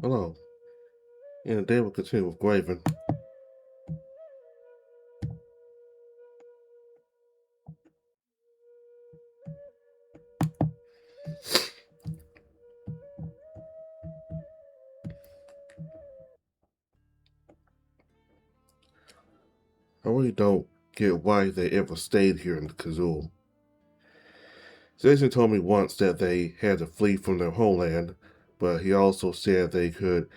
Hello. And today we'll continue with Graven. I really don't get why they ever stayed here in Kazul. Jason told me once that they had to flee from their homeland, but he also said they could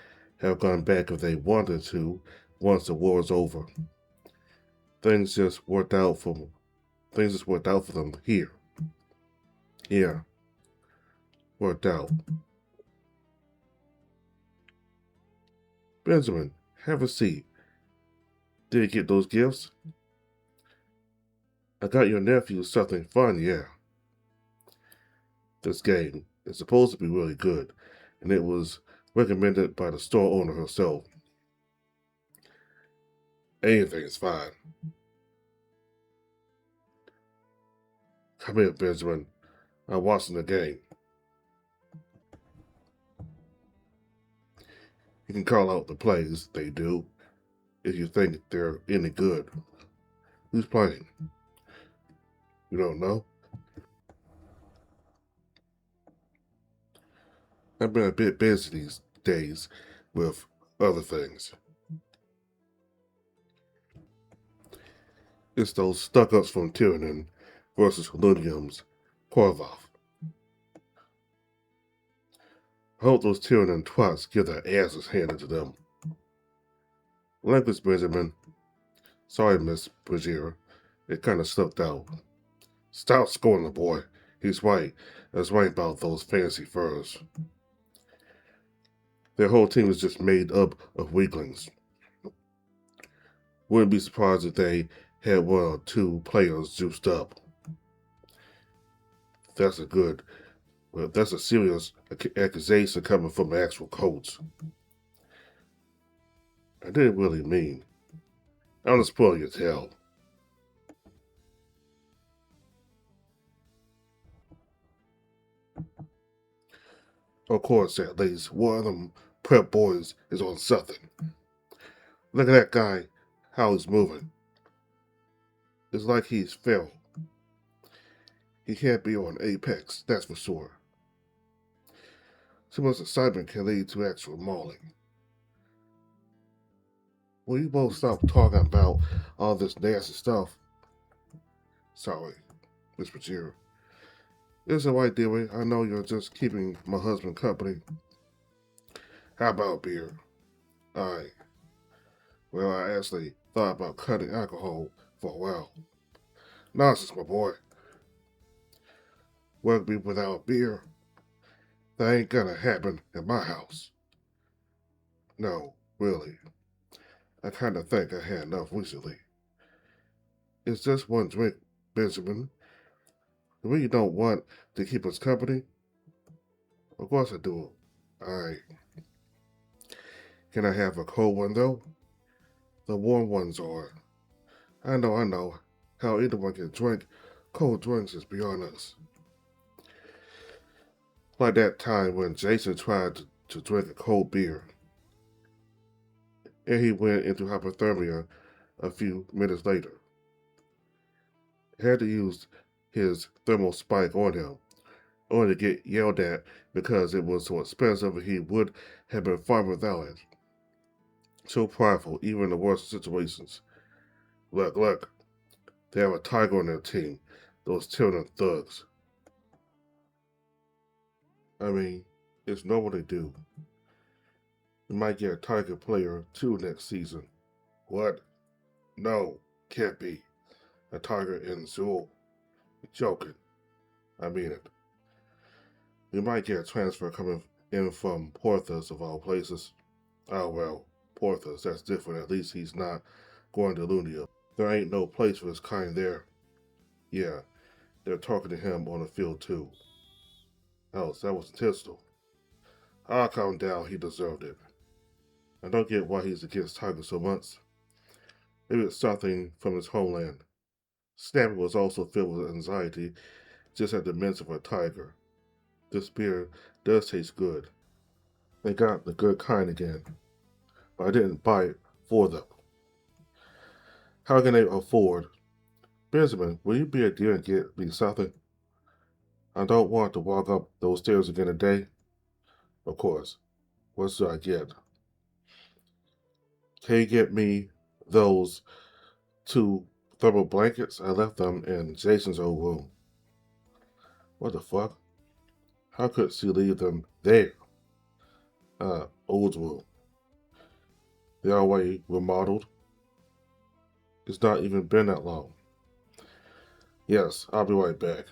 have gone back if they wanted to once the war was over. Things just worked out for them here. Yeah, worked out. Benjamin, have a seat. Did you get those gifts? I got your nephew something fun, yeah. This game is supposed to be really good, and it was recommended by the store owner herself. Anything is fine. Come here, Benjamin. I'm watching the game. You can call out the plays they do if you think they're any good. Who's playing? You don't know? I've been a bit busy these days with other things. It's those stuck-ups from Tyrannon versus Lunium's Korvov. I hope those Tyrannon twats get their asses handed to them. Language, Benjamin. Sorry, Miss Brazier. It kind of slipped out. Stop scolding the boy. He's right. That's right about those fancy furs. Their whole team is just made up of weaklings. Wouldn't be surprised if they had one or two players juiced up. That's a serious accusation coming from the actual coach. I didn't really mean. I'm just pulling your tail. Of course, at least one of them prep boys is on something. Look at that guy, how he's moving. It's like he's feral. He can't be on Apex, that's for sure. Too much excitement can lead to actual mauling. Will you both stop talking about all this nasty stuff? Sorry, Miss Pajero. It's alright, dearie. I know you're just keeping my husband company. How about beer? Alright. Well, I actually thought about cutting alcohol for a while. Nonsense, my boy. Rugby without beer? That ain't gonna happen in my house. No, really. I kinda think I had enough recently. It's just one drink, Benjamin. You really don't want to keep us company? Of course I do. Alright. Can I have a cold one, though? The warm ones are. I know. How anyone can drink cold drinks is beyond us. Like that time when Jason tried to drink a cold beer, and he went into hypothermia a few minutes later. He had to use his thermal spike on him, only to get yelled at because it was so expensive and he would have been fine without it. So prideful, even in the worst situations. Look, they have a tiger on their team. Those Tyrannon thugs. I mean, it's normal they do. We might get a tiger player too next season. What? No, can't be. A tiger in Seoul. You're joking. I mean it. We might get a transfer coming in from Porthos of all places. Oh well, Porthos, that's different. At least he's not going to Lunia. There ain't no place for his kind there. Yeah, they're talking to him on the field too. Oh, so that was intentional. I'll calm down, he deserved it. I don't get why he's against Tiger so much. Maybe it's something from his homeland. Snappy was also filled with anxiety just at the mention of a tiger. This beer does taste good. They got the good kind again, but I didn't buy it for them. How can they afford? Benjamin, will you be a dear and get me something? I don't want to walk up those stairs again today. Of course. What should I get? Can you get me those two thermal blankets? I left them in Jason's old room. What the fuck? How could she leave them there? Old room. They already remodeled. It's not even been that long. Yes, I'll be right back.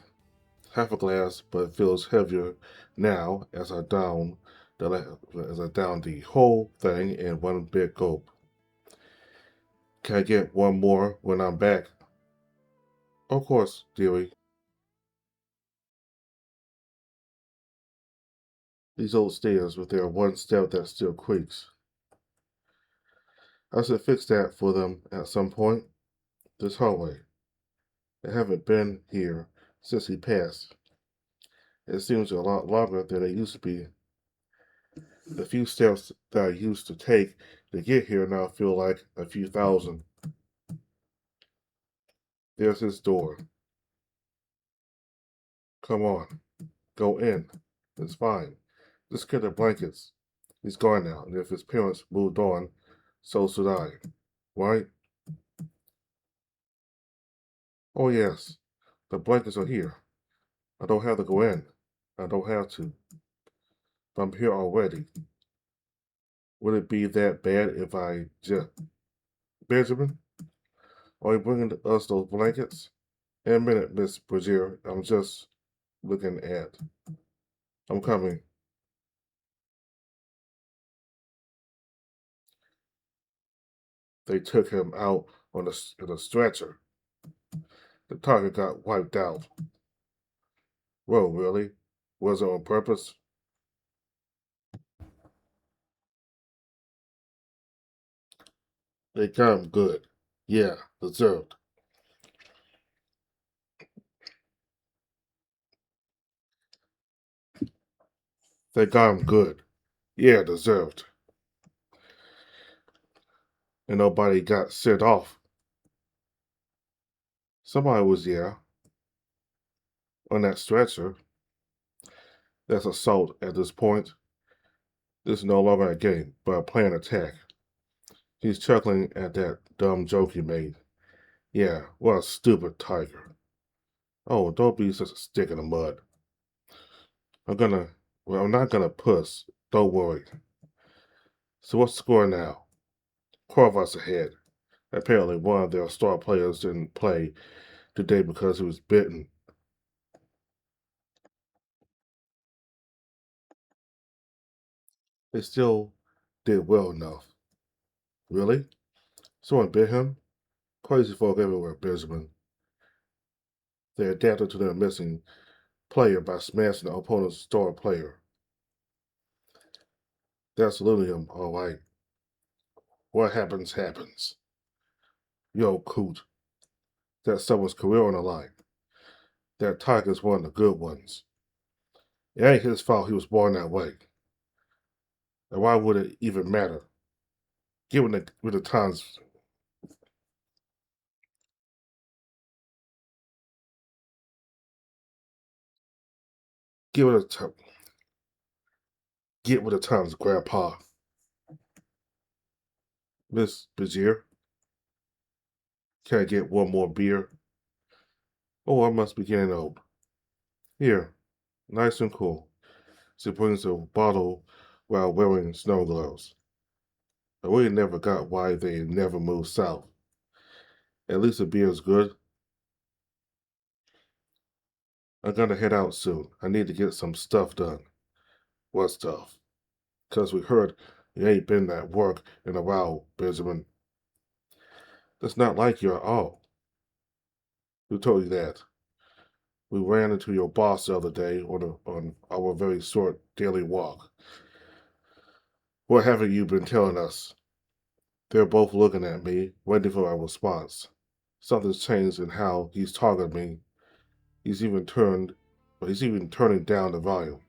Half a glass, but it feels heavier now as I down the whole thing in one big gulp. Can I get one more when I'm back? Of course, dearie. These old stairs with their one step that still creaks. I should fix that for them at some point. This hallway. They haven't been here since he passed. It seems a lot longer than it used to be. The few steps that I used to take to get here now feel like a few thousand. There's his door. Come on, go in. It's fine. Just get the blankets. He's gone now, and if his parents moved on, so should I. Right? Oh, yes. The blankets are here. I don't have to go in. I don't have to. But I'm here already. Would it be that bad if I just. Benjamin, are you bringing us those blankets? In a minute, Miss Brazier. I'm just looking at. I'm coming. They took him out on a stretcher. The target got wiped out. Whoa, really? Was it on purpose? They got him good. Yeah, deserved. They got him good. Yeah, deserved. And nobody got sent off. Somebody was, yeah, on that stretcher. That's assault at this point. This is no longer a game, but a planned attack. He's chuckling at that dumb joke he made. Yeah, what a stupid tiger. Oh, don't be such a stick in the mud. I'm not gonna puss. Don't worry. So what's the score now? Corvus ahead. Apparently, one of their star players didn't play today because he was bitten. They still did well enough. Really? Someone bit him? Crazy folk everywhere, Benjamin. They adapted to their missing player by smashing the opponent's star player. That's Lilium, all right. What happens, happens. Yo, Coot, that's someone's career on the line. That tiger's one of the good ones. It ain't his fault he was born that way. And why would it even matter? Given the times, given the time, get with the times, Grandpa. Miss Bezier, can I get one more beer? Oh, I must be getting old. Here, nice and cool. She brings a bottle while wearing snow gloves. I really never got why they never moved south. At least the beer is good. I'm gonna head out soon. I need to get some stuff done. What stuff? 'Cause we heard you ain't been at work in a while, Benjamin. That's not like you at all. Who told you that? We ran into your boss the other day on our very short daily walk. What haven't you been telling us? They're both looking at me, waiting for a response. Something's changed in how he's talking to me. He's even turned, he's even turning down the volume.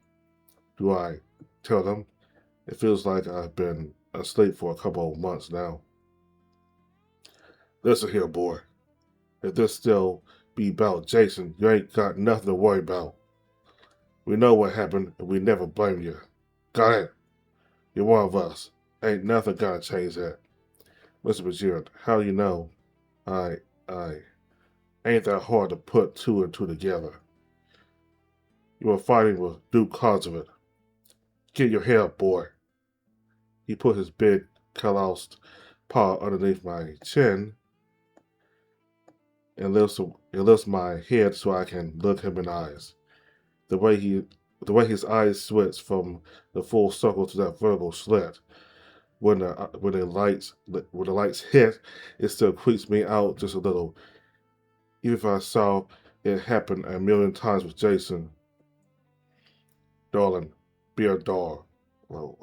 Do I tell them? It feels like I've been asleep for a couple of months now. Listen here, boy. If this still be about Jason, you ain't got nothing to worry about. We know what happened, and we never blame you. Got it? You're one of us. Ain't nothing gonna change that. Mr. Bajir, how do you know? I ain't that hard to put two and two together. You were fighting with due cause of it. Get your head up, boy. He put his big, calloused paw underneath my chin and lifts my head so I can look him in the eyes. The way his eyes switch from the full circle to that vertical slit when the lights hit, it still creeps me out just a little. Even if I saw it happen a million times with Jason, darling, be a doll. Well,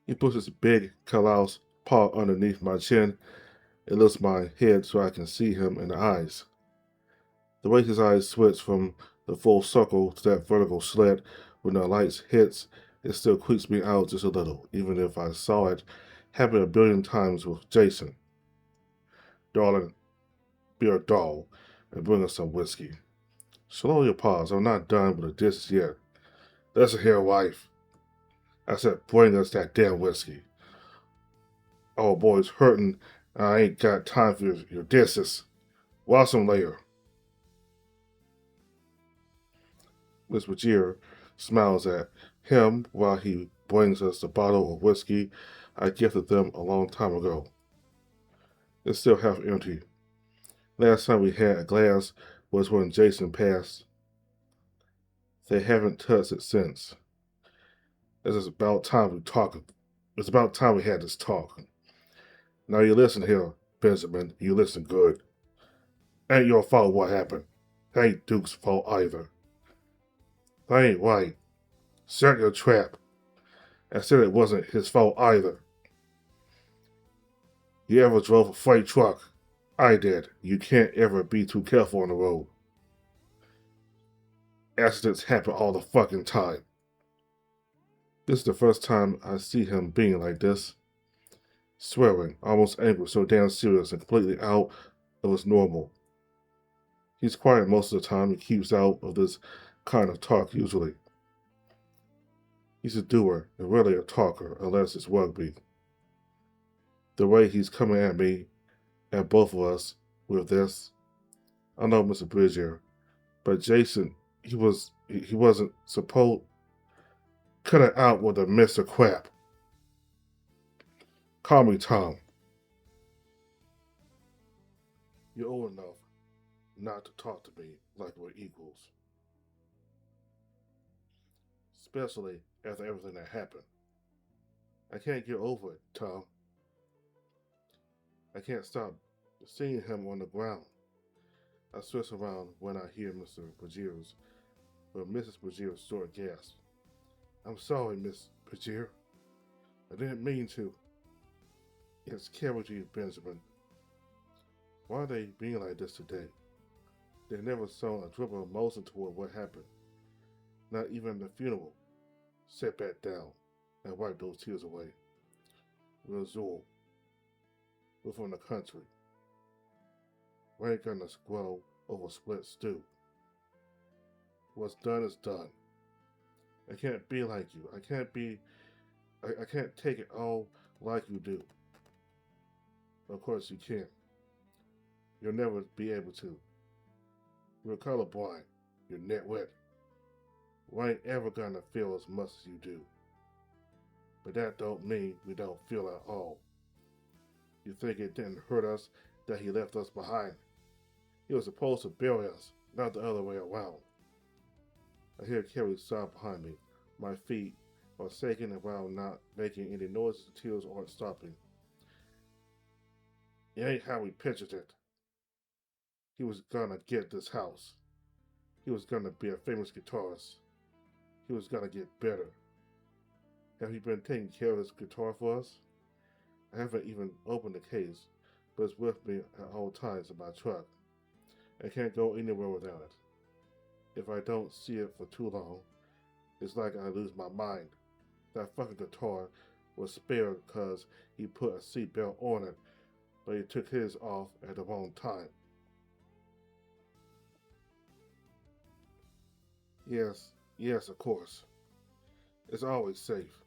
he puts his big callous paw underneath my chin and lifts my head so I can see him in the eyes. The way his eyes switch from the full circle to that vertical slit when the lights hits, it still creeps me out just a little, even if I saw it happen a billion times with Jason. Darling, be a doll and bring us some whiskey. Slow your paws, I'm not done with the dishes yet. Listen here, wife. I said, bring us that damn whiskey. Oh, boy's hurting. I ain't got time for your dishes. Wash them later. Miss Bajir smiles at him while he brings us the bottle of whiskey I gifted them a long time ago. It's still half empty. Last time we had a glass was when Jason passed. They haven't touched it since. It's about time we talk. It's about time we had this talk. Now you listen here, Benjamin. You listen good. Ain't your fault what happened. Ain't Duke's fault either. That ain't right. Set your trap. I said it wasn't his fault either. You ever drove a freight truck? I did. You can't ever be too careful on the road. Accidents happen all the fucking time. This is the first time I see him being like this. Swearing, almost angry, so damn serious and completely out of his normal. He's quiet most of the time. He keeps out of this kind of talk usually. He's a doer and rarely a talker unless it's rugby. The way he's coming at me, at both of us, with this, I know Mr. Bridger, but Jason, he wasn't supposed cut it out with a Mr. Crap. Call me Tom. You're old enough not to talk to me like we're equals. Especially after everything that happened. I can't get over it, Tom. I can't stop seeing him on the ground. I switch around when I hear Mr. Bajir's, but Mrs. Bajir's short gasp. I'm sorry, Miss Bajir. I didn't mean to. It's carriage, Benjamin. Why are they being like this today? They never saw a drip of emotion toward what happened. Not even the funeral. Sit back down and wipe those tears away. We're Azul. We're from the country. We ain't gonna squabble over split stew. What's done is done. I can't be like you. I can't take it all like you do. Of course you can't. You'll never be able to. You're colorblind. You're nitwit. We ain't ever gonna feel as much as you do. But that don't mean we don't feel at all. You think it didn't hurt us that he left us behind? He was supposed to bury us, not the other way around. I hear Carrie sob behind me. My feet are shaking around, not making any noise. The tears aren't stopping. It ain't how we pictured it. He was gonna get this house. He was gonna be a famous guitarist. He was gonna get better. Have you been taking care of his guitar for us? I haven't even opened the case, but it's with me at all times in my truck. I can't go anywhere without it. If I don't see it for too long, it's like I lose my mind. That fucking guitar was spared because he put a seatbelt on it, but he took his off at the wrong time. Yes, of course. It's always safe.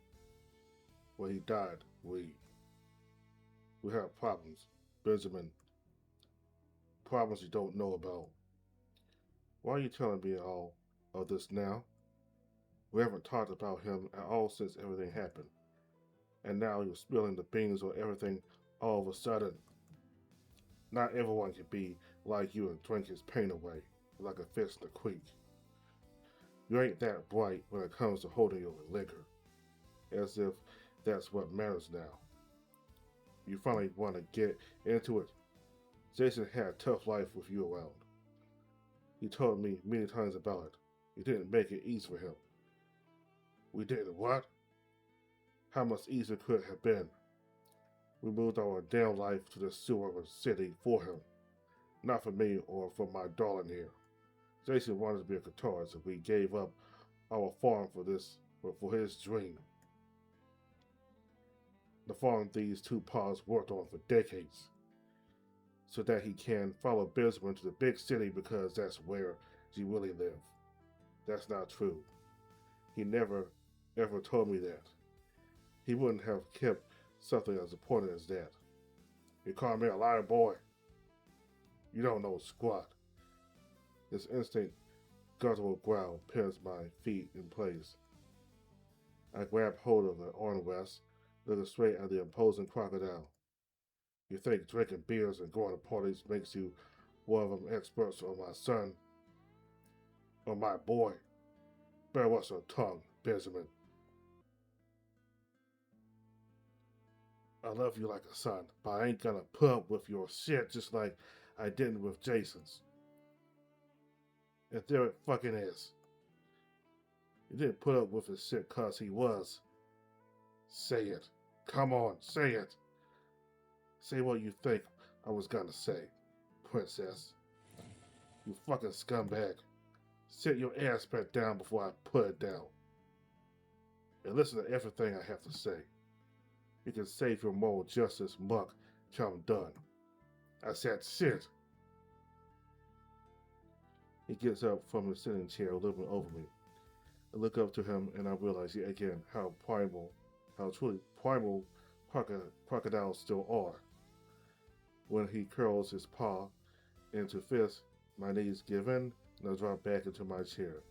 When he died, we had problems. Benjamin, problems you don't know about. Why are you telling me all of this now? We haven't talked about him at all since everything happened. And now you're spilling the beans on everything all of a sudden. Not everyone can be like you and drink his pain away like a fish in a creek. You ain't that bright when it comes to holding your liquor, as if that's what matters now. You finally want to get into it. Jason had a tough life with you around. He told me many times about it. You didn't make it easy for him. We didn't what? How much easier could it have been? We moved our damn life to the sewer of a city for him. Not for me or for my darling here. Jason wanted to be a guitarist and we gave up our farm for his dream. The farm these two paws worked on for decades. So that he can follow Bismarck to the big city because that's where he really lived. That's not true. He never ever told me that. He wouldn't have kept something as important as that. You call me a liar, boy? You don't know squat. His instinct guttural growl pins my feet in place. I grab hold of the armrest, looking straight at the imposing crocodile. You think drinking beers and going to parties makes you one of them experts on my son or my boy? Better watch your tongue, Benjamin. I love you like a son, but I ain't gonna put up with your shit just like I didn't with Jason's. And there it fucking is. You didn't put up with his shit cause he was. Say it. Come on, say it. Say what you think I was gonna say, princess. You fucking scumbag. Sit your ass back down before I put it down. And listen to everything I have to say. You can save your moral justice muck till I'm done. I said shit. He gets up from his sitting chair, looking over me. I look up to him and I realize yet again how truly primal crocodiles still are. When he curls his paw into fist, my knees give in and I drop back into my chair.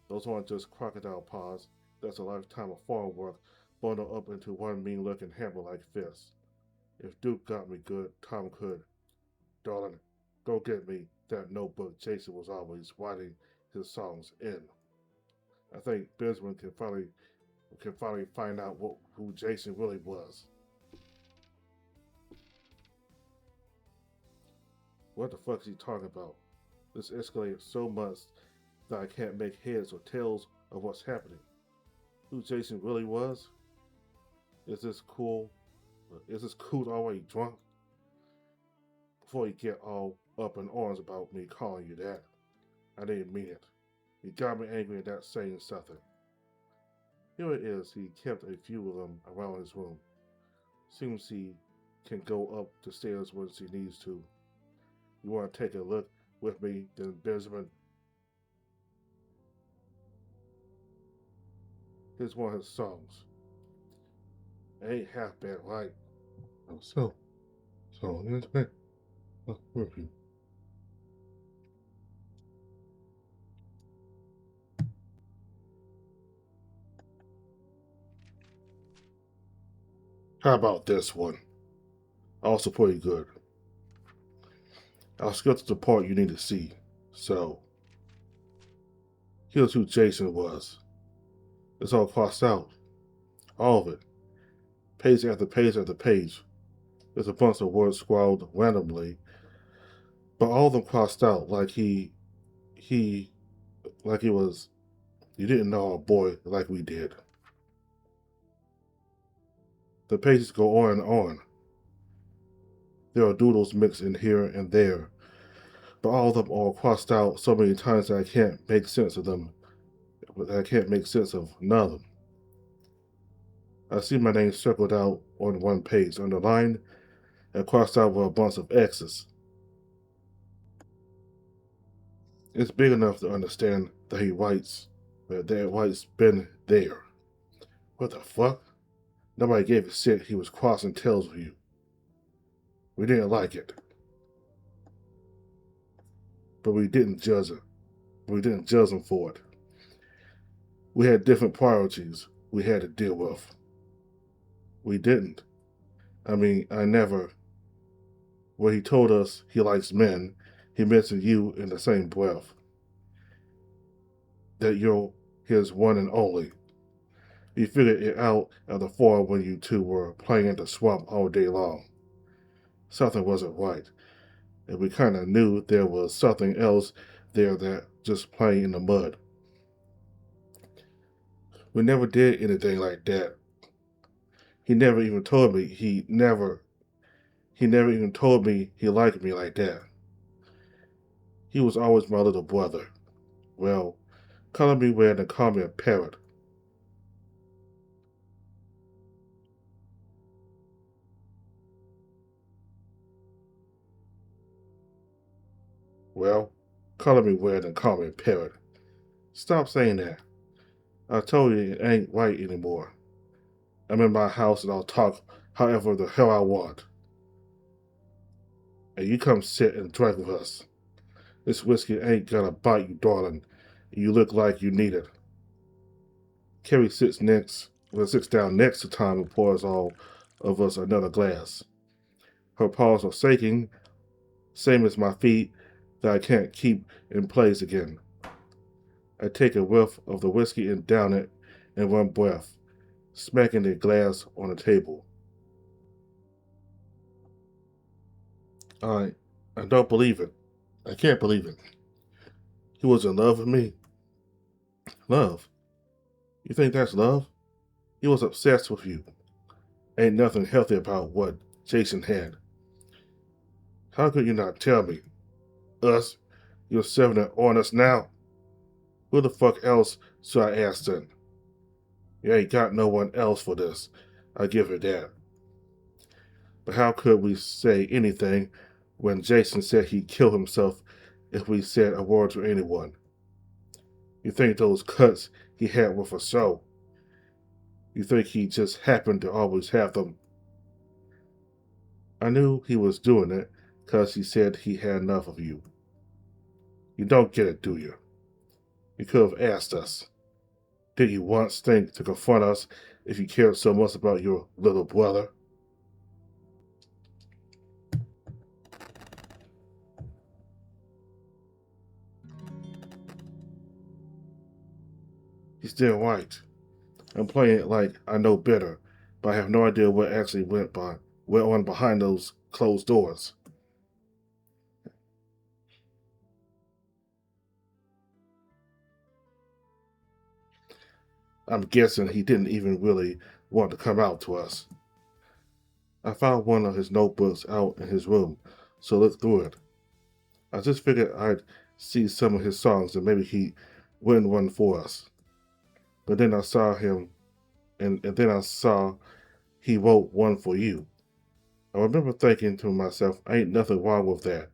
Those aren't just crocodile paws, that's a lifetime of farm work bundled up into one mean looking hammer like fist. If Duke got me good, Tom could. Darling, go get me that notebook Jason was always writing his songs in. I think Bismarck can finally find out who Jason really was. What the fuck is he talking about? This escalated so much that I can't make heads or tails of what's happening. Who Jason really was? Is this cool? Is this cool already drunk? Before you get all up in arms about me calling you that, I didn't mean it. You got me angry at that saying something. Here it is, he kept a few of them around his room. Seems he can go up the stairs once he needs to. You want to take a look with me, then Benjamin? Here's one of his songs. It ain't half bad, right? Oh, so here's back. With you. How about this one? Also pretty good. I'll skip to the part you need to see. So, here's who Jason was. It's all crossed out. All of it. Page after page after page. There's a bunch of words scrawled randomly, but all of them crossed out he like he was, you didn't know our boy like we did. The pages go on and on. There are doodles mixed in here and there, but all of them are crossed out so many times that I can't make sense of them. I can't make sense of none of them. I see my name circled out on one page, underlined and crossed out with a bunch of X's. It's big enough to understand that he writes, that White's been there. What the fuck? Nobody gave a shit he was crossing tails with you. We didn't like it. But we didn't judge it. We didn't judge him for it. We had different priorities we had to deal with. We didn't. I never. When he told us he likes men, he mentioned you in the same breath. That you're his one and only. He figured it out at the farm when you two were playing in the swamp all day long. Something wasn't right, and we kind of knew there was something else there that just playing in the mud. We never did anything like that. He never even told me he never even told me he liked me like that. He was always my little brother. Well, color me weird and call me a parrot. Well, color me weird and call me a parrot. Stop saying that. I told you it ain't right anymore. I'm in my house and I'll talk however the hell I want. And you come sit and drink with us. This whiskey ain't gonna bite you, darling. You look like you need it. Carrie sits down next to Tom and pours all of us another glass. Her paws are shaking, same as my feet that I can't keep in place again. I take a whiff of the whiskey and down it in one breath, smacking the glass on the table. I I don't believe it. I can't believe it. He was in love with me. Love? You think that's love? He was obsessed with you. Ain't nothing healthy about what Jason had. How could you not tell me? Us? You're serving it on us now? Who the fuck else should I ask then? You ain't got no one else for this. I give her that. But how could we say anything when Jason said he'd kill himself if we said a word to anyone? You think those cuts he had were for show? You think he just happened to always have them? I knew he was doing it because he said he had enough of you. You don't get it, do you? You could have asked us. Did you once think to confront us if you cared so much about your little brother? He's damn right. I'm playing it like I know better, but I have no idea what actually went on behind those closed doors. I'm guessing he didn't even really want to come out to us. I found one of his notebooks out in his room, so looked through it. I just figured I'd see some of his songs and maybe he'd win one for us. But then I saw him, and then I saw he wrote one for you. I remember thinking to myself, ain't nothing wrong with that.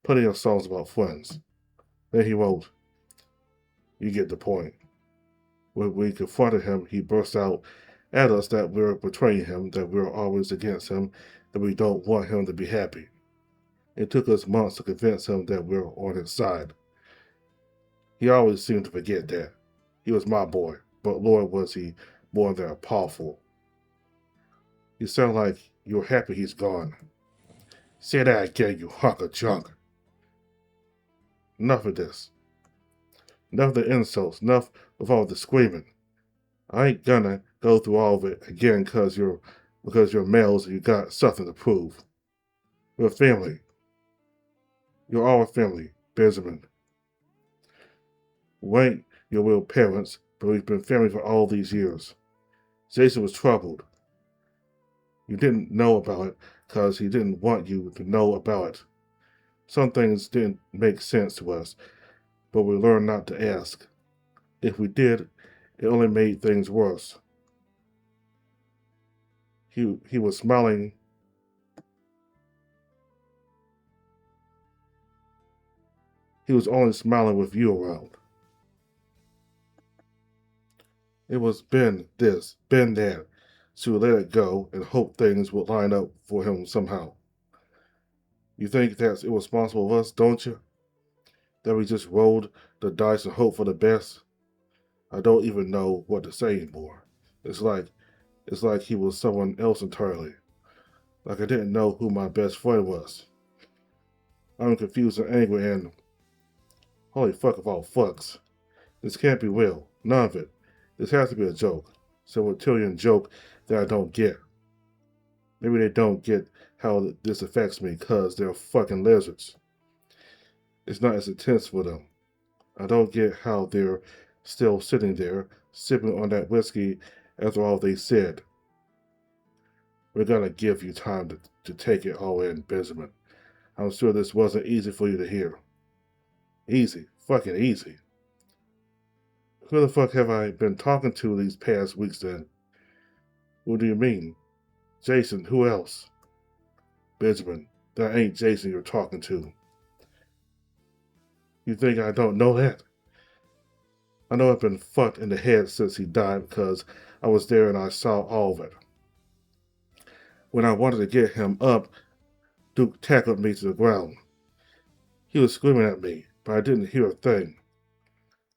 Plenty of songs about friends. Then he wrote, you get the point. When we confronted him, he burst out at us that we were betraying him, that we were always against him, that we don't want him to be happy. It took us months to convince him that we were on his side. He always seemed to forget that. He was my boy, but Lord was he more than powerful. You sound like you're happy he's gone. Say that again, you hunk of junk. Enough of this. Enough of the insults, enough of all the screaming. I ain't gonna go through all of it again because you're males and you got something to prove. We're family. You're our family, Benjamin. We ain't your real parents, but we've been family for all these years. Jason was troubled. You didn't know about it because he didn't want you to know about it. Some things didn't make sense to us, but we learned not to ask. If we did, it only made things worse. He was smiling. He was only smiling with you around. It was been this, been that. So we let it go and hope things would line up for him somehow. You think that's irresponsible of us, don't you? That we just rolled the dice and hoped for the best? I don't even know what to say anymore. It's like he was someone else entirely. Like I didn't know who my best friend was. I'm confused and angry and holy fuck of all fucks. This can't be real. None of it. This has to be a joke. Some reptilian joke that I don't get. Maybe they don't get how this affects me because they're fucking lizards. It's not as intense for them. I don't get how they're still sitting there, sipping on that whiskey after all they said. We're gonna give you time to take it all in, Benjamin. I'm sure this wasn't easy for you to hear. Easy. Fucking easy. Who the fuck have I been talking to these past weeks then? What do you mean? Jason, who else? Benjamin, that ain't Jason you're talking to. You think I don't know that? I know I've been fucked in the head since he died because I was there and I saw all of it. When I wanted to get him up, Duke tackled me to the ground. He was screaming at me, but I didn't hear a thing.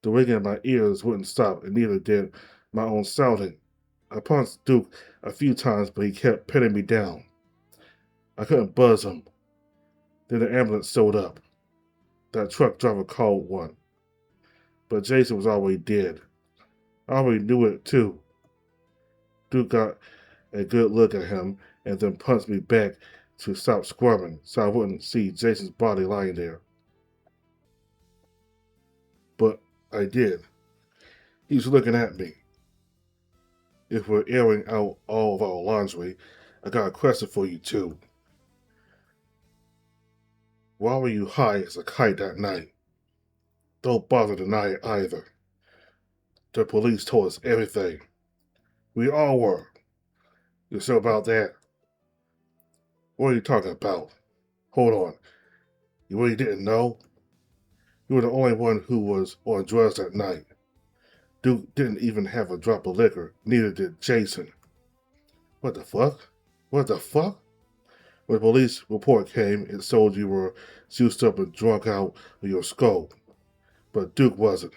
The ringing in my ears wouldn't stop, and neither did my own shouting. I punched Duke a few times, but he kept pinning me down. I couldn't buzz him. Then the ambulance showed up. That truck driver called one. But Jason was already dead. I already knew it, too. Duke got a good look at him and then punched me back to stop squirming so I wouldn't see Jason's body lying there. But I did. He was looking at me. If we're airing out all of our laundry, I got a question for you, too. Why were you high as a kite that night? Don't bother denying it either. The police told us everything. We all were. You sure about that? What are you talking about? Hold on. You really didn't know? You were the only one who was on drugs that night. Duke didn't even have a drop of liquor. Neither did Jason. What the fuck? What the fuck? When the police report came, it showed you were juiced up and drunk out of your skull. But Duke wasn't.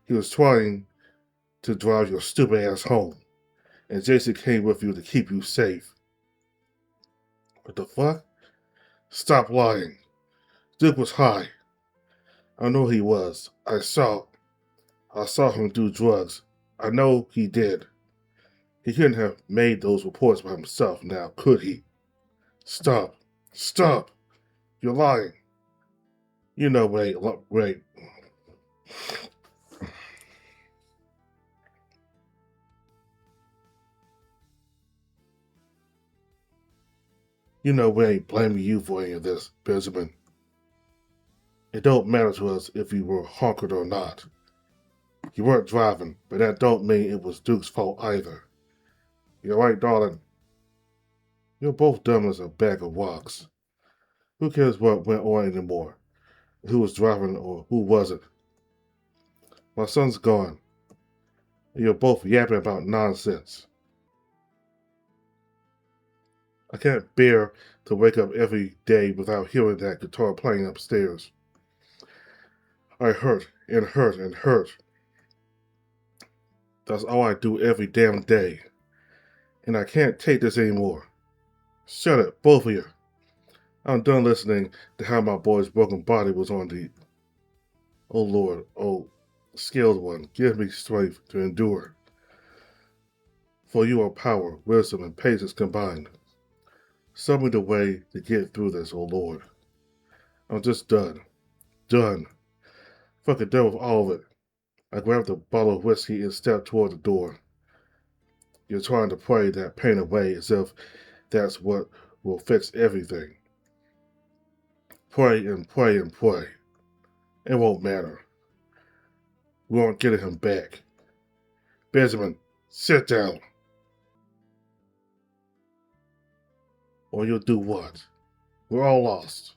He was trying to drive your stupid ass home. And Jason came with you to keep you safe. What the fuck? Stop lying. Duke was high. I know he was. I saw him do drugs. I know he did. He couldn't have made those reports by himself now, could he? Stop. Stop. You're lying. You know, wait. You know we ain't blaming you for any of this, Benjamin. It don't matter to us if you were honkered or not. You weren't driving, but that don't mean it was Duke's fault either. You're right, darling. You're both dumb as a bag of rocks. Who cares what went on anymore? Who was driving or who wasn't? My son's gone. And you're both yapping about nonsense. I can't bear to wake up every day without hearing that guitar playing upstairs. I hurt and hurt and hurt. That's all I do every damn day. And I can't take this anymore. Shut it, both of you. I'm done listening to how my boy's broken body was on the... Oh Lord, oh, skilled one, give me strength to endure. For you are power, wisdom, and patience combined. Show me the way to get through this, oh Lord. I'm just done. Done. Fucking done with all of it. I grabbed a bottle of whiskey and stepped toward the door. You're trying to pray that pain away as if that's what will fix everything. Pray and pray and pray. It won't matter. We aren't getting him back. Benjamin, sit down. Or you'll do what? We're all lost.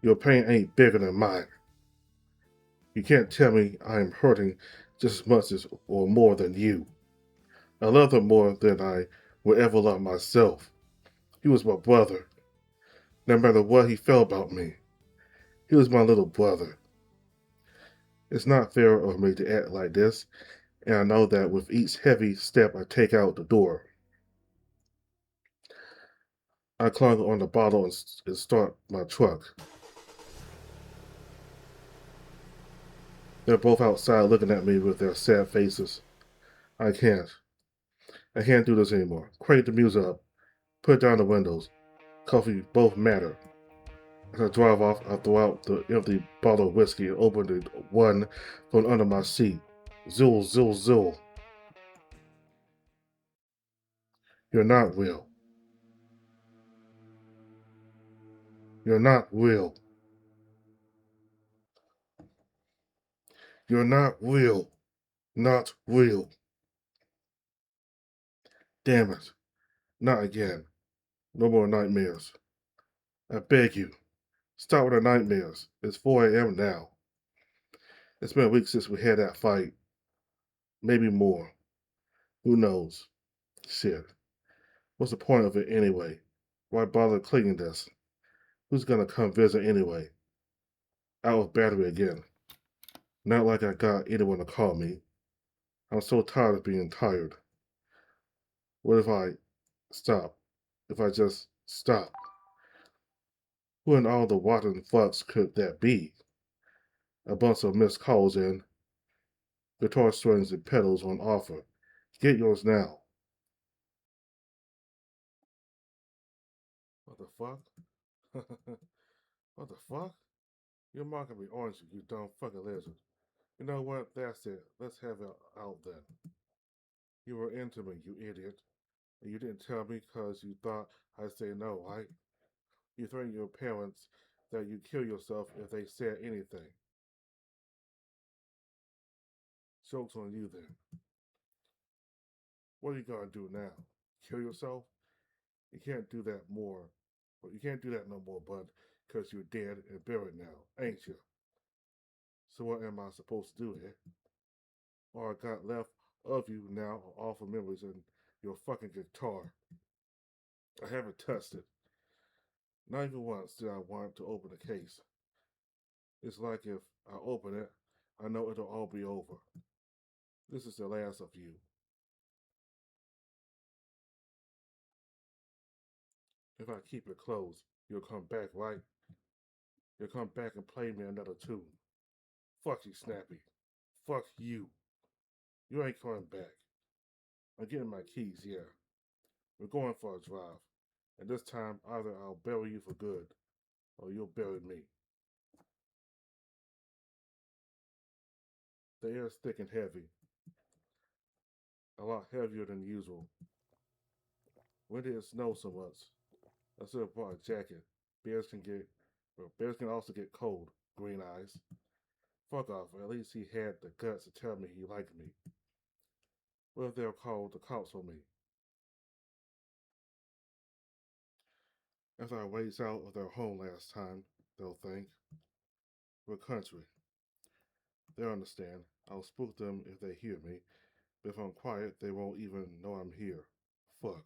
Your pain ain't bigger than mine. You can't tell me I am hurting just as much as or more than you. I love him more than I would ever love myself. He was my brother, no matter what he felt about me. He was my little brother. It's not fair of me to act like this, and I know that with each heavy step I take out the door. I clung on the bottle and start my truck. They're both outside looking at me with their sad faces. I can't. I can't do this anymore. Crank the music up. Put down the windows. Coffee both matter. As I drive off, I throw out the empty bottle of whiskey and open the one from under my seat. Zool, zool, zool. You're not real. You're not real. You're not real. Not real. Damn it. Not again. No more nightmares. I beg you. Stop with the nightmares. It's 4 a.m. now. It's been a week since we had that fight. Maybe more. Who knows? Shit. What's the point of it anyway? Why bother cleaning this? Who's gonna come visit anyway? Out of battery again. Not like I got anyone to call me. I'm so tired of being tired. What if I stop? If I just stop? Who in all the rotten fucks could that be? A bunch of missed calls and guitar strings and pedals on offer. Get yours now. What the fuck? What the fuck? You're mocking me, aren't you, you dumb fucking lizard? You know what? That's it. Let's have it out then. You were into me, you idiot. And you didn't tell me because you thought I'd say no, right? You threatened your parents that you'd kill yourself if they said anything. Joke's on you then. What are you gonna do now? Kill yourself? You can't do that more. Well, you can't do that no more, bud, because you're dead and buried now, ain't you? So what am I supposed to do here? All I got left of you now are awful memories and your fucking guitar. I haven't touched it. Not even once did I want to open the case. It's like if I open it, I know it'll all be over. This is the last of you. If I keep it closed, you'll come back, right? You'll come back and play me another tune. Fuck you, Snappy. Fuck you. You ain't coming back. I'm getting my keys, yeah. We're going for a drive. And this time, either I'll bury you for good, or you'll bury me. The air's thick and heavy, a lot heavier than usual. When did it snow so much? I should have brought a jacket. Bears can also get cold. Green eyes. Fuck off. At least he had the guts to tell me he liked me. What if they'll call the cops on me? After I waits out of their home last time, they'll think, we're country. They'll understand. I'll spook them if they hear me, but if I'm quiet, they won't even know I'm here. Fuck.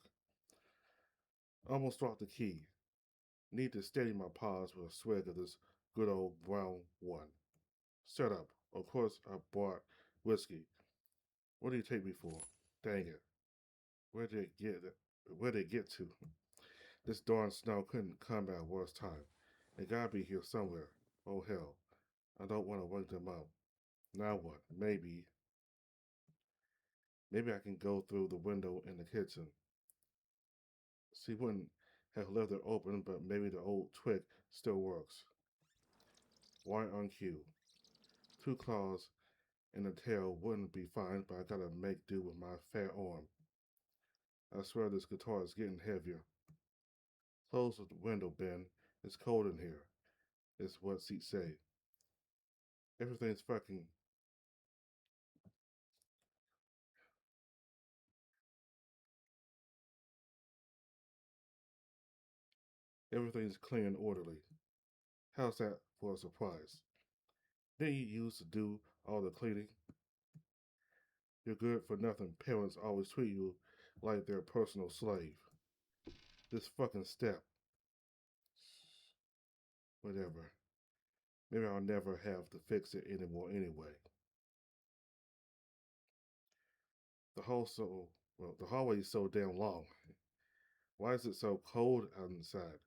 Almost dropped the key. Need to steady my paws with a swig of this good old brown one. Shut up. Of course I bought whiskey. What do you take me for? Dang it. Where did it get where did it get to? This darn snow couldn't come at a worse time. It gotta be here somewhere. Oh hell. I don't want to wake them up. Now what? Maybe I can go through the window in the kitchen. She wouldn't have left it open, but maybe the old trick still works. Why on cue? Two claws and the tail wouldn't be fine, but I gotta make do with my fat arm. I swear this guitar is getting heavier. Close the window, Ben. It's cold in here. It's what Seat say. Everything's fucking. Everything's clean and orderly. How's that for a surprise? Didn't you used to do all the cleaning? You're good for nothing. Parents always treat you like their personal slave. This fucking step. Whatever. Maybe I'll never have to fix it anymore anyway. The whole so well, the hallway is so damn long. Why is it so cold outside?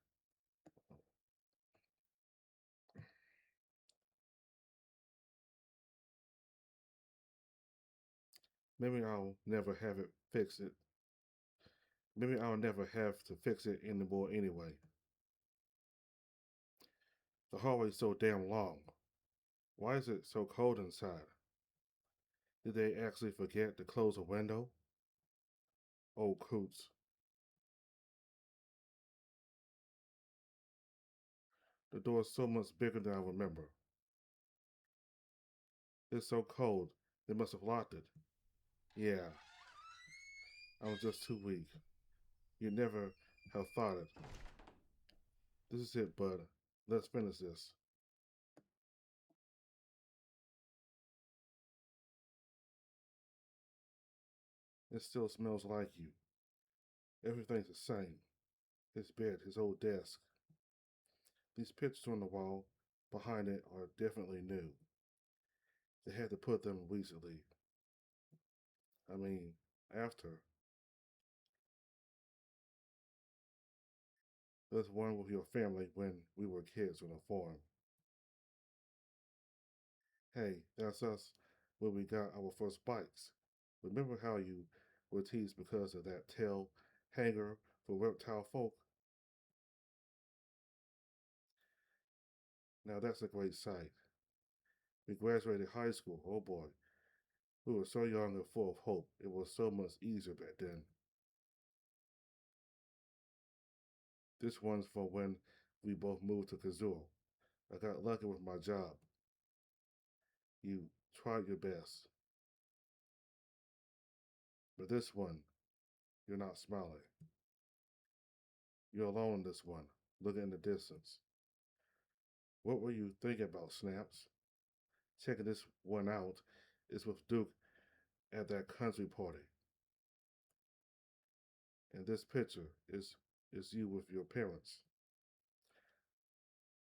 Maybe I'll never have it fix it. Maybe I'll never have to fix it anymore anyway. The hallway's so damn long. Why is it so cold inside? Did they actually forget to close a window? Oh, coots. The door's so much bigger than I remember. It's so cold. They must have locked it. Yeah, I was just too weak. You never have thought it. This is it, bud. Let's finish this. It still smells like you. Everything's the same. His bed, his old desk. These pictures on the wall behind it are definitely new. They had to put them recently. I mean, after. There's one with your family when we were kids on a farm. Hey, that's us when we got our first bikes. Remember how you were teased because of that tail hanger for reptile folk? Now that's a great sight. We graduated high school. Oh boy. We were so young and full of hope. It was so much easier back then. This one's for when we both moved to Kazoo. I got lucky with my job. You tried your best. But this one, you're not smiling. You're alone in this one, looking in the distance. What were you thinking about, Snaps? Checking this one out is with Duke at that country party. And this picture is you with your parents.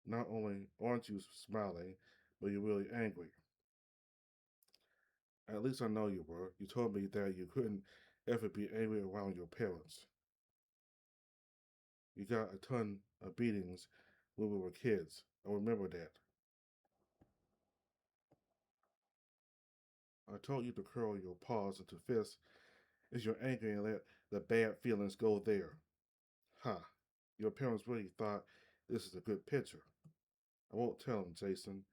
Not only aren't you smiling, but you're really angry. At least I know you were. You told me that you couldn't ever be angry around your parents. You got a ton of beatings when we were kids. I remember that. I told you to curl your paws into fists if you're angry and let the bad feelings go there. Ha! Your parents really thought this is a good picture. I won't tell them, Jason.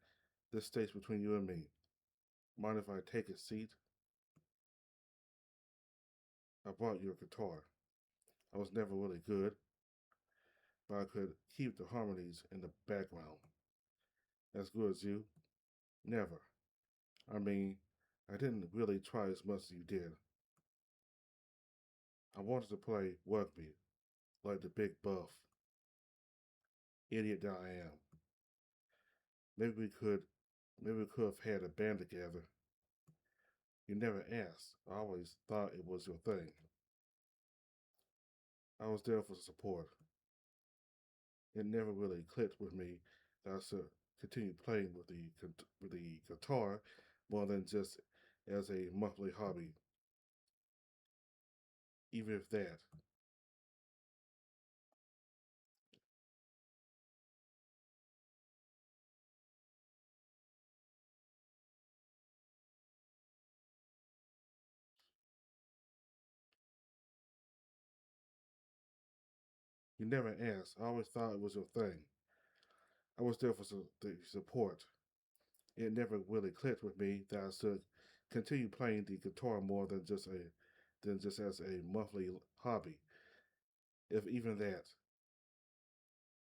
This stays between you and me. Mind if I take a seat? I bought you a guitar. I was never really good, but I could keep the harmonies in the background. As good as you? Never. I mean, I didn't really try as much as you did. I wanted to play rugby, like the big buff idiot that I am. Maybe we could, maybe we could have had a band together. You never asked. I always thought it was your thing. I was there for support. It never really clicked with me that I should continue playing with the guitar more than just as a monthly hobby. Even if that, you never asked. I always thought it was your thing. I was there for the support. It never really clicked with me that I should continue playing the guitar more than just as a monthly hobby. If even that,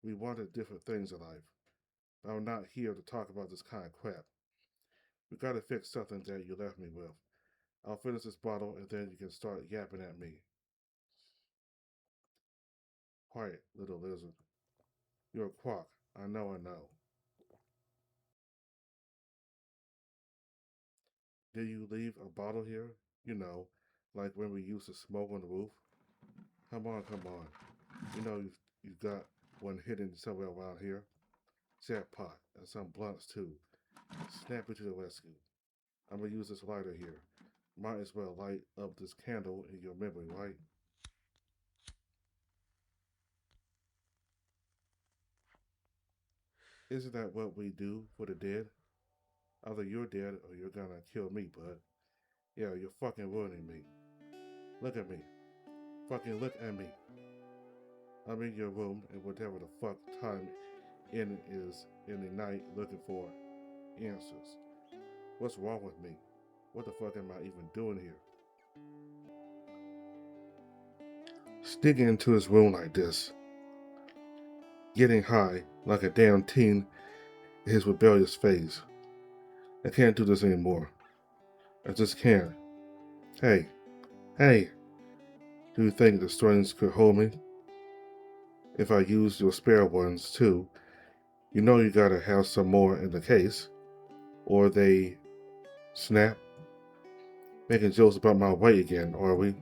we wanted different things in life. But I'm not here to talk about this kind of crap. We gotta fix something that you left me with. I'll finish this bottle and then you can start yapping at me. Quiet, little lizard. You're a quack. I know, I know. Did you leave a bottle here? You know, like when we used to smoke on the roof? Come on, come on. You know you've got one hidden somewhere around here. Jackpot, and some blunts too. Snap it to the rescue. I'm gonna use this lighter here. Might as well light up this candle in your memory, right? Isn't that what we do for the dead? Either you're dead or you're gonna kill me, bud. Yeah, you're fucking ruining me. Look at me. Fucking look at me. I'm in your room and whatever the fuck time in is in the night looking for answers. What's wrong with me? What the fuck am I even doing here? Sneaking into his room like this, getting high like a damn teen in his rebellious phase. I can't do this anymore. I just can't. Hey, hey, do you think the strings could hold me? If I use your spare ones too, you know you gotta have some more in the case, or they snap. Making jokes about my weight again, are we?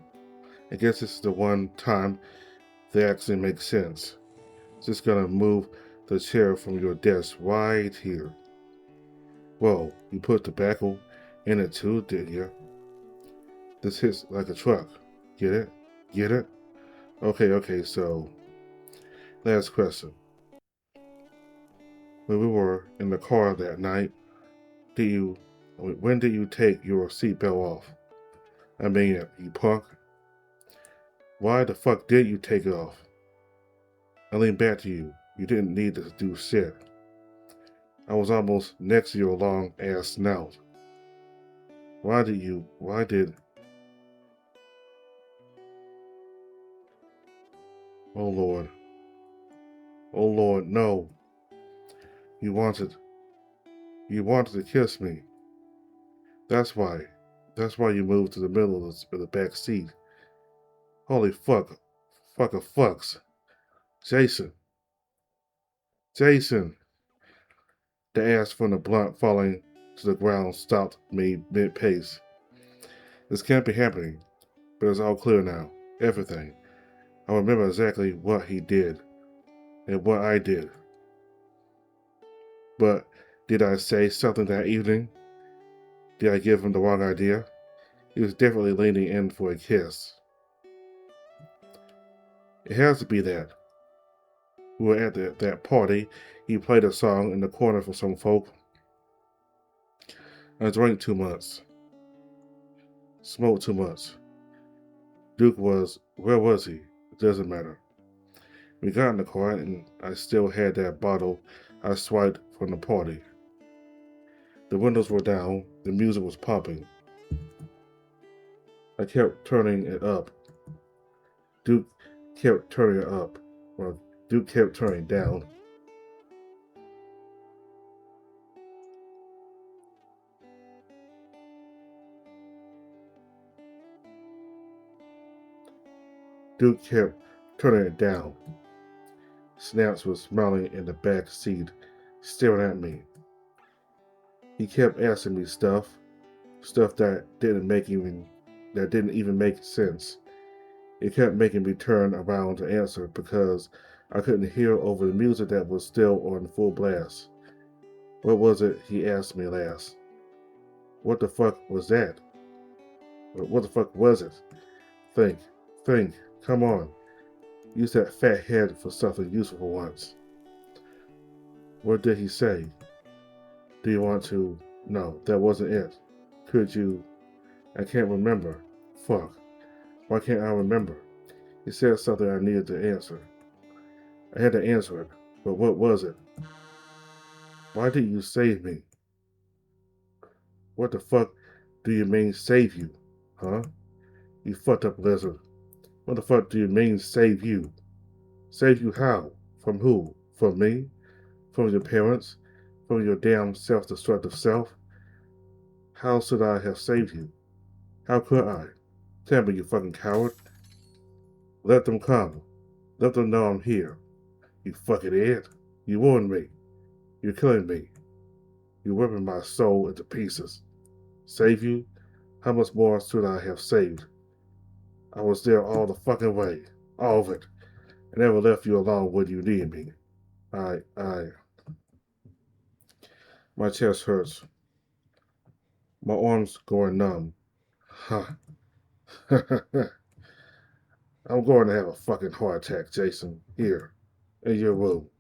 I guess this is the one time that actually makes sense. Just gonna move the chair from your desk right here. Whoa, you put tobacco in it too, did you? This hits like a truck. Get it? Get it? Okay, so last question. When we were in the car that night, when did you take your seatbelt off? I mean, you punk. Why the fuck did you take it off? I leaned back to you. You didn't need to do shit. I was almost next to your long ass snout. Why did, oh Lord, oh Lord, no. You wanted, you wanted to kiss me. That's why, that's why you moved to the middle of the back seat. Holy fuck, fuck of fucks. Jason, Jason. The ass from the blunt falling to the ground stopped me mid-pace. This can't be happening, but it's all clear now. Everything. I remember exactly what he did and what I did. But did I say something that evening? Did I give him the wrong idea? He was definitely leaning in for a kiss. It has to be that. We were at that party. He played a song in the corner for some folk. I drank too much. Smoked too much. Where was he? It doesn't matter. We got in the car and I still had that bottle I swiped from the party. The windows were down, the music was pumping. I kept turning it up. Duke kept turning it up. Well, Duke kept turning down. Duke kept turning it down. Snaps was smiling in the back seat, staring at me. He kept asking me stuff that didn't even make sense. It kept making me turn around to answer because I couldn't hear over the music that was still on full blast. What was it he asked me last? What the fuck was that? What the fuck was it? Think, think, come on. Use that fat head for something useful for once. What did he say? Do you want to? No, that wasn't it. Could you? I can't remember. Fuck. Why can't I remember? He said something I needed to answer. I had to answer it, but what was it? Why did you save me? What the fuck do you mean save you? Huh? You fucked up lizard. What the fuck do you mean save you? Save you how? From who? From me? From your parents? From your damn self-destructive self? How should I have saved you? How could I? Tell me, you fucking coward. Let them come. Let them know I'm here. You fucking idiot. You warned me. You're killing me. You're ripping my soul into pieces. Save you? How much more should I have saved? I was there all the fucking way. All of it. I never left you alone when you needed me. My chest hurts. My arms going numb. Huh. I'm going to have a fucking heart attack, Jason. Here. In your room.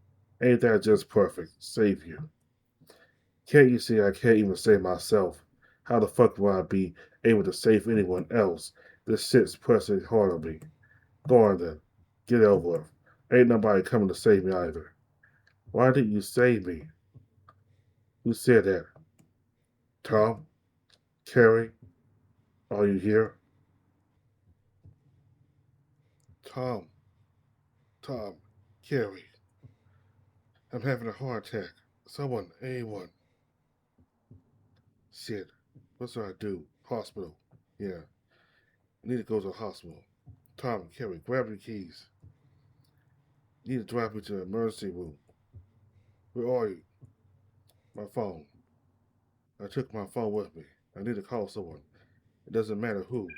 Ain't that just perfect? Save you. Can't you see I can't even save myself? How the fuck will I be able to save anyone else? This shit's pressing hard on me. Go on then. Get it over with. Ain't nobody coming to save me either. Why didn't you save me? Who said that? Tom? Carrie? Are you here? Tom. Tom. Carrie. I'm having a heart attack. Someone, anyone. Shit. What should I do? Hospital. Yeah. I need to go to the hospital. Tom and Carrie, grab your keys. You need to drive me to the emergency room. Where are you? My phone. I took my phone with me. I need to call someone. It doesn't matter who.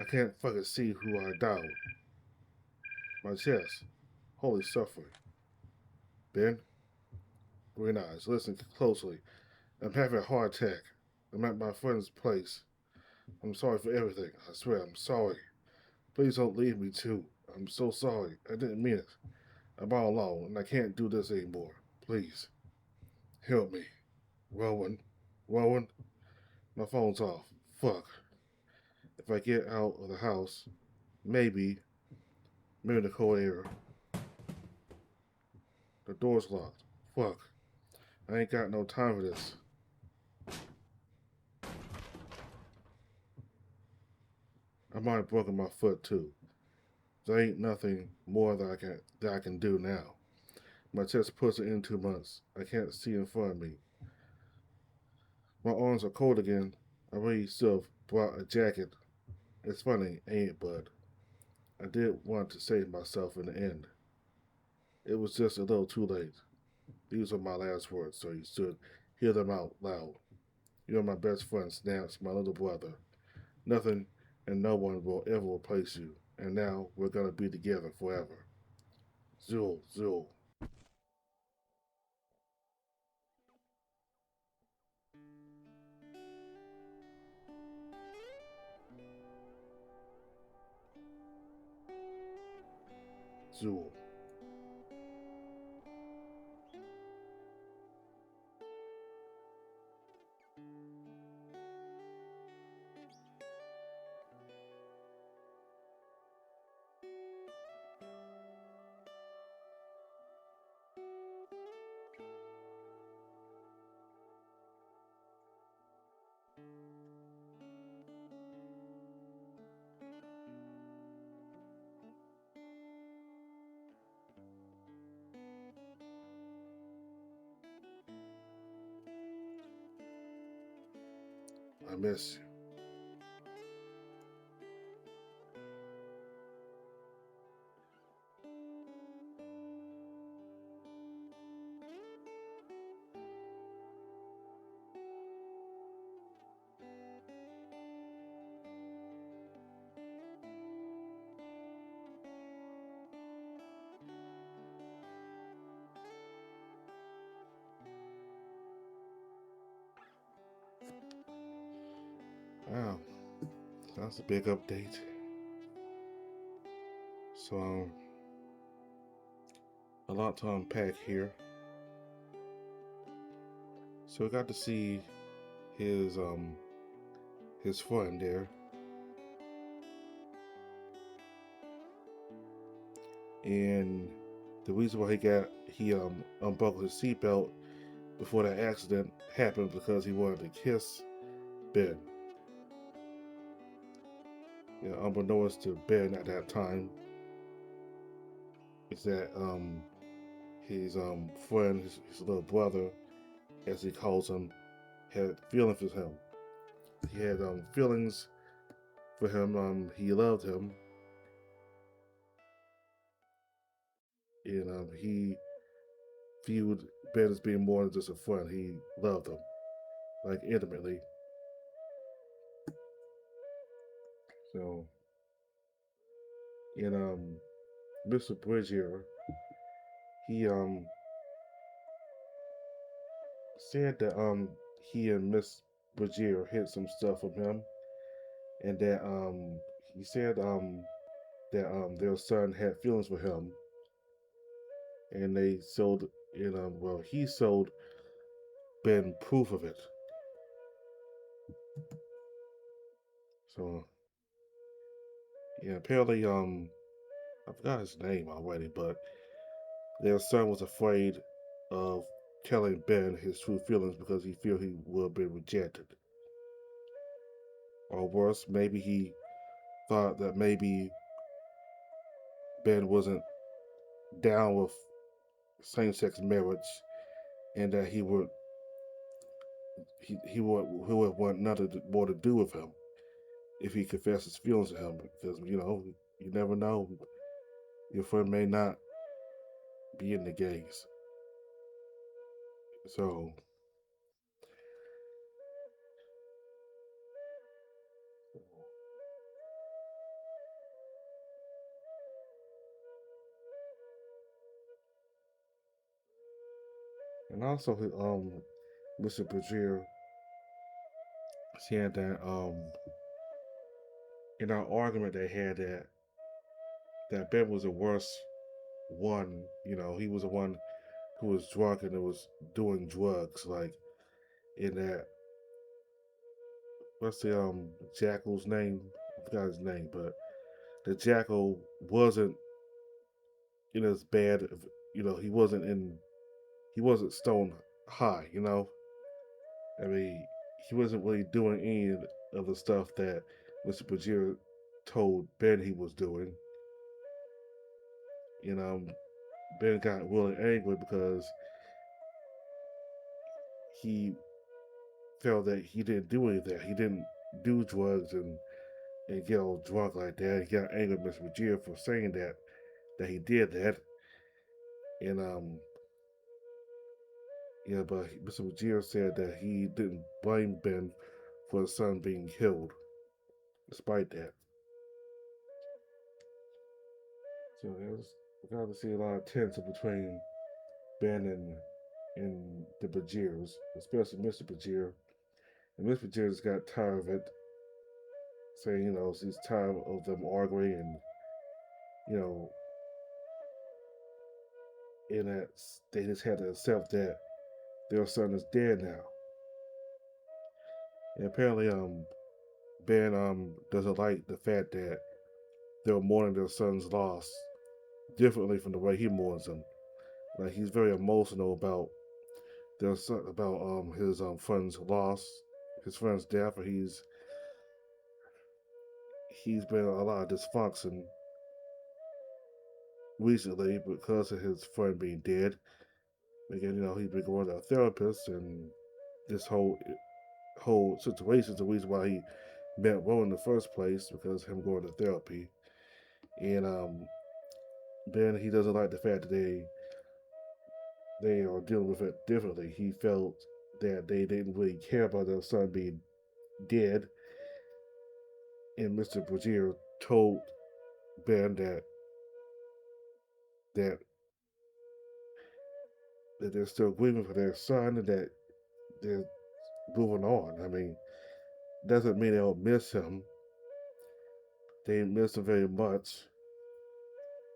I can't fucking see who I dialed. My chest. Holy suffering. Ben? Green eyes. Listen closely. I'm having a heart attack. I'm at my friend's place. I'm sorry for everything. I swear, I'm sorry. Please don't leave me too. I'm so sorry. I didn't mean it. I'm all alone and I can't do this anymore. Please. Help me. Rowan. Rowan? My phone's off. Fuck. If I get out of the house, maybe the cold air. The door's locked. Fuck. I ain't got no time for this. I might have broken my foot too. There ain't nothing more that I can do now. My chest pushes in 2 months. I can't see in front of me. My arms are cold again. I really should have brought a jacket. It's funny, ain't it, bud? I did want to save myself in the end. It was just a little too late. These are my last words, so you should hear them out loud. You're my best friend, Snaps, my little brother. Nothing and no one will ever replace you. And now we're gonna be together forever. Zul, Zul. Zul. I miss you. Wow, that's a big update. So, a lot to unpack here. So we got to see his his friend there, and the reason why he unbuckled his seatbelt before that accident happened because he wanted to kiss Ben. Unbeknownst to Ben at that time, is that his friend, his little brother, as he calls him, had feelings for him. He had feelings for him. He loved him, and he viewed Ben as being more than just a friend. He loved him, like intimately. So, and Mr. Bridger, he said that he and Miss Bridger hid some stuff from him, and that he said that their son had feelings for him, and they sold, and well, he sold Ben proof of it. So yeah, apparently I forgot his name already, but their son was afraid of telling Ben his true feelings because he feared he would be rejected. Or worse, maybe he thought that maybe Ben wasn't down with same-sex marriage, and that he would want nothing more to do with him if he confessed his feelings to him. Because you never know, your friend may not be in the gays. So, and also Mr. Bajir said that in our argument they had that Ben was the worst one. He was the one who was drunk and was doing drugs. Like in that, what's the jackal's name? I forgot his name, but the jackal wasn't as bad. He wasn't stone high. I mean, he wasn't really doing any of the stuff that Mr. Bajir told Ben he was doing. You know, Ben got really angry because he felt that he didn't do any of that. He didn't do drugs and get all drunk like that. He got angry at Mr. Bajir for saying that he did that. And yeah, but Mr. Bajir said that he didn't blame Ben for his son being killed, despite that. So we got to see a lot of tension between Ben and the Bajirs, especially Mr. Bajir. And Mr. Bajir's got tired of it, saying, he's tired of them arguing you know, and that they just had to accept that their son is dead now. And apparently, Ben doesn't like the fact that they're mourning their son's loss differently from the way he mourns him. Like he's very emotional about their son, about his friend's loss, his friend's death. Or he's been a lot of dysfunction recently because of his friend being dead. Again, he's been going to a therapist, and this whole situation is the reason why he met Ro in the first place, because of him going to therapy. And Ben, he doesn't like the fact that they are dealing with it differently. He felt that they didn't really care about their son being dead, and Mr. Bajir told Ben that that they're still grieving for their son and that they're moving on. I mean, doesn't mean they don't miss him. They miss him very much,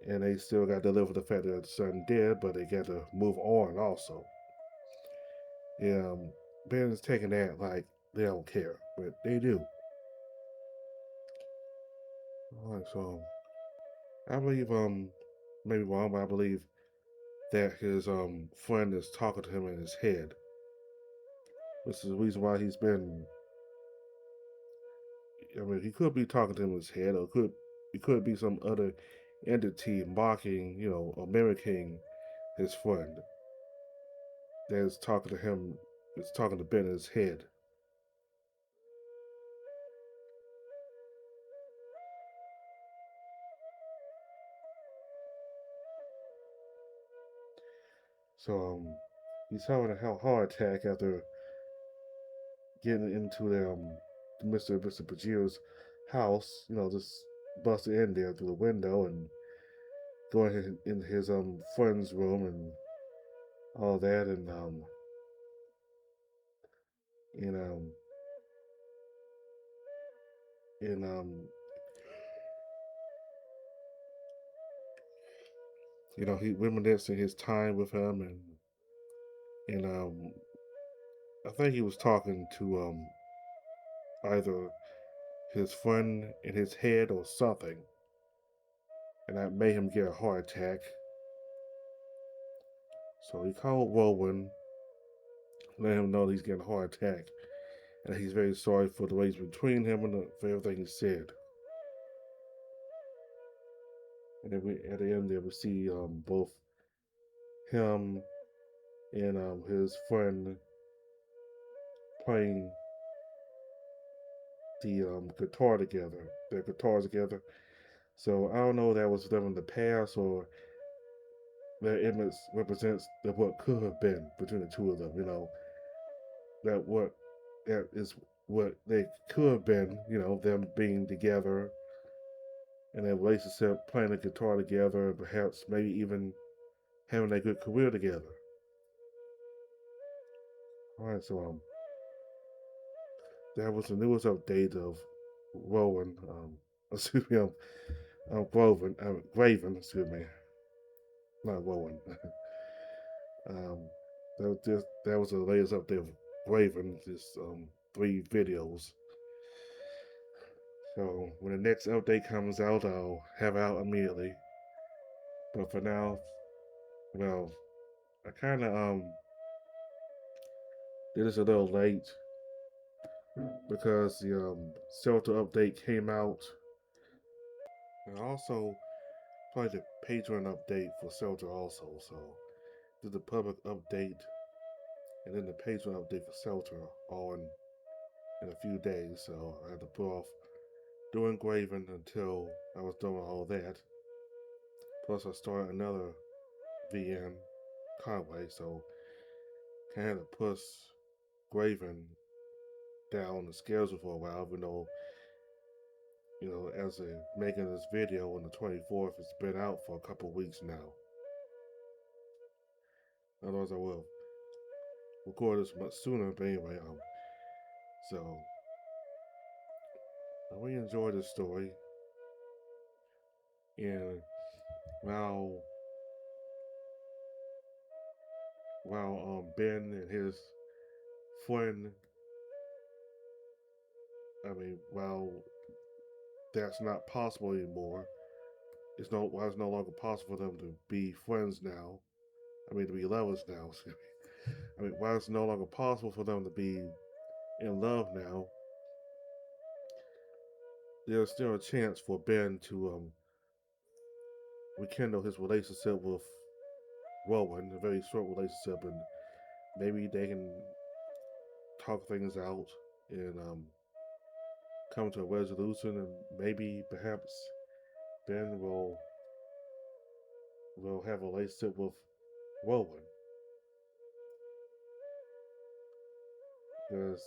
and they still got to live with the fact that the son dead, but they got to move on also. Yeah, Ben is taking that like they don't care, but they do. All right, so I believe maybe wrong, but I believe that his friend is talking to him in his head. This is the reason why he's been. I mean, he could be talking to him in his head, or it could be some other entity mocking, or mimicking his friend that's talking to him. It's talking to Ben in his head. So he's having a heart attack after getting into Mr. Pajir's house. Just busted in there through the window and going in his friend's room and all that, and and he reminiscing his time with him, and I think he was talking to either his friend in his head or something, and that made him get a heart attack. So he called Rowan, let him know that he's getting a heart attack, and he's very sorry for the ways between him and for everything he said. And then at the end there we see both him and his friend playing the guitar together, their guitars together. So I don't know if that was them in the past or their image represents what could have been between the two of them. That is what they could have been. Them being together and their relationship, playing the guitar together, and perhaps maybe even having a good career together. All right, so that was the newest update of Rowan. Excuse me, Graven. Excuse me, not Rowan. um, that was the latest update of Graven. Just 3 videos. So when the next update comes out, I'll have it out immediately. But for now, well, I kind of did this a little late because the shelter update came out, and also probably the Patreon update for shelter also. So did the public update and then the Patreon update for shelter all in a few days. So I had to put off doing Graven until I was done with all that. Plus, I started another VN Conway, so kind of had to push Graven down the schedule for a while, even though, as of making this video on the 24th, it's been out for a couple weeks now. Otherwise, I will record this much sooner, but anyway, so I really enjoyed this story, and while Ben and his friend, while that's not possible anymore, it's no longer possible for them to be friends now. To be lovers now. Why it's no longer possible for them to be in love now, there's still a chance for Ben to rekindle his relationship with Rowan, a very short relationship, and maybe they can talk things out and come to a resolution, and maybe perhaps Ben will have a relationship with Rowan, because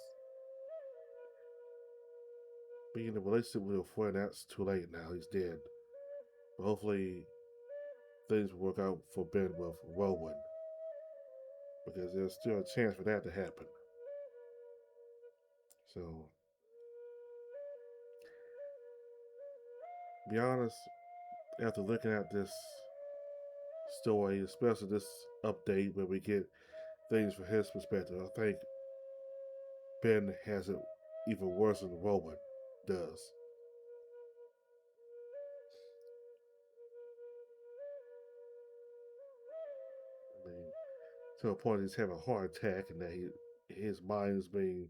being in a relationship with a friend, that's too late now. He's dead. But hopefully things will work out for Ben with Rowan, because there's still a chance for that to happen. So, to be honest, after looking at this story, especially this update where we get things from his perspective, I think Ben has it even worse than Rowan does. I mean, to a point he's having a heart attack, and that his mind is being,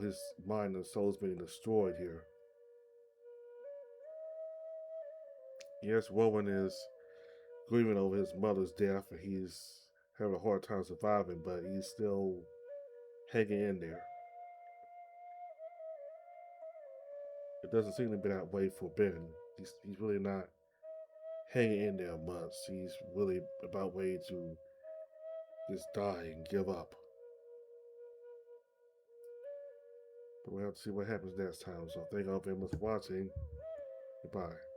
his mind and soul is being destroyed here. Yes, Rowan is grieving over his mother's death, and he's having a hard time surviving, but he's still hanging in there. It doesn't seem to be that way for Ben. He's really not hanging in there much. He's really about ready to just die and give up. But we'll have to see what happens next time. So thank you all very much for watching. Goodbye.